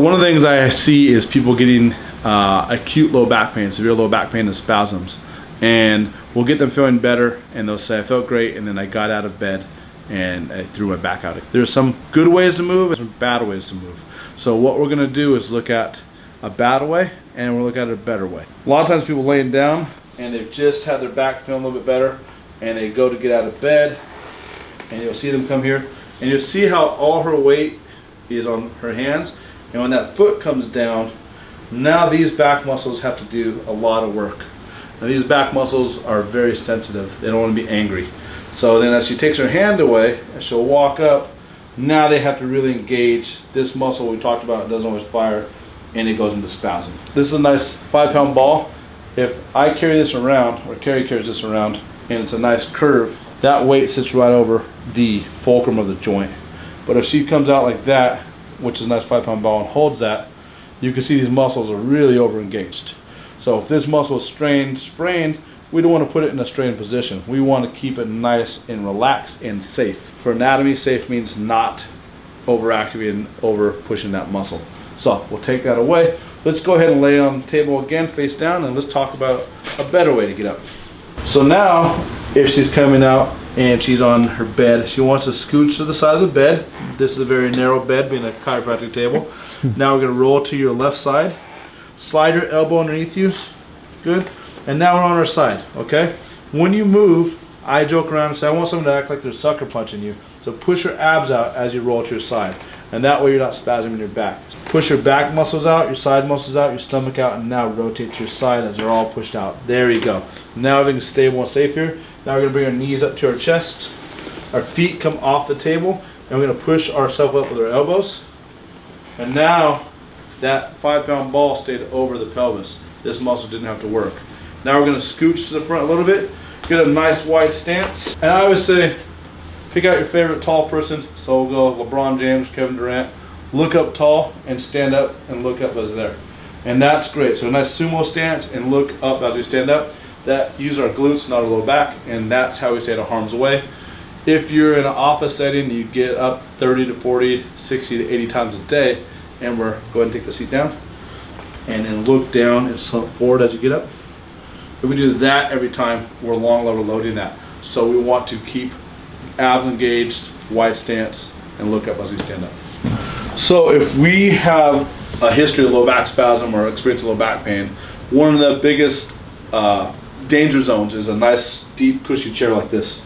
One of the things I see is people getting acute low back pain, severe low back pain and spasms. And we'll get them feeling better and they'll say, I felt great and then I got out of bed and I threw my back out. There's some good ways to move and some bad ways to move. So what we're gonna do is look at a bad way and we'll look at a better way. A lot of times people laying down and they've just had their back feeling a little bit better and they go to get out of bed and you'll see them come here and you'll see how all her weight is on her hands, and when that foot comes down, now these back muscles have to do a lot of work. Now these back muscles are very sensitive. They don't want to be angry. So then as she takes her hand away and she'll walk up, now they have to really engage this muscle we talked about. It doesn't always fire and it goes into spasm. This is a nice 5-pound ball. If I carry this around, or Carrie carries this around, and it's a nice curve, that weight sits right over the fulcrum of the joint. But if she comes out like that, which is a nice 5-pound ball, and holds that, you can see these muscles are really over engaged. So if this muscle is strained, sprained, we don't want to put it in a strained position. We want to keep it nice and relaxed and safe. For anatomy, safe means not overactivating, over pushing that muscle. So we'll take that away. Let's go ahead and lay on the table again, face down, and let's talk about a better way to get up. So now, if she's coming out and she's on her bed, she wants to scooch to the side of the bed. This is a very narrow bed, being a chiropractic table. Now we're gonna roll to your left side. Slide your elbow underneath you, good. And now we're on our side, okay? When you move, I joke around and say, I want someone to act like they're sucker punching you. So push your abs out as you roll to your side. And that way you're not spasming your back. Push your back muscles out, your side muscles out, your stomach out, and now rotate to your side as they're all pushed out. There you go. Now everything's stable and safe here. Now we're gonna bring our knees up to our chest. Our feet come off the table, and we're gonna push ourselves up with our elbows. And now that 5-pound ball stayed over the pelvis. This muscle didn't have to work. Now we're gonna scooch to the front a little bit, get a nice wide stance. And I always say, pick out your favorite tall person. So we'll go LeBron James, Kevin Durant. Look up tall and stand up and look up as they're there. And that's great. So a nice sumo stance and look up as we stand up. That use our glutes, not our low back, and that's how we stay out of harm's way. If you're in an office setting, you get up 30 to 40, 60 to 80 times a day, and we're go ahead and take the seat down. And then look down and slump forward as you get up. If we do that every time, we're long level loading that. So we want to keep abs engaged, wide stance, and look up as we stand up. So if we have a history of low back spasm or experience of low back pain, one of the biggest danger zones is a nice deep cushy chair like this.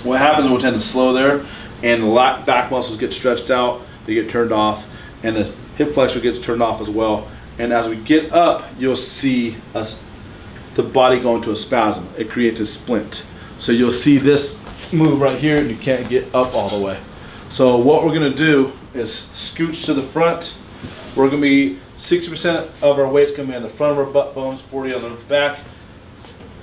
What happens is we'll tend to slow there and the back muscles get stretched out, they get turned off, and the hip flexor gets turned off as well. And as we get up, you'll see the body go into a spasm. It creates a splint. So you'll see this move right here and you can't get up all the way. So what we're gonna do is scooch to the front. We're gonna be 60% of our weight's gonna be on the front of our butt bones, 40 on the back.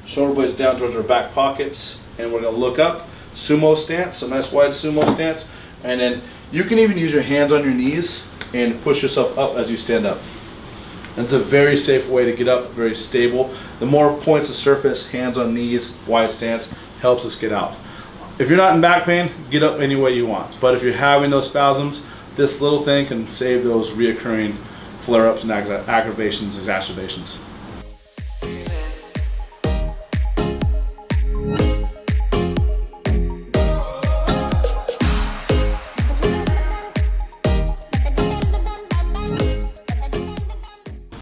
Shoulder blades down towards our back pockets. And we're gonna look up, sumo stance, a nice wide sumo stance. And then you can even use your hands on your knees and push yourself up as you stand up. And it's a very safe way to get up, very stable. The more points of surface, hands on knees, wide stance, helps us get out. If you're not in back pain, get up any way you want. But if you're having those spasms, this little thing can save those reoccurring flare-ups and aggravations, exacerbations.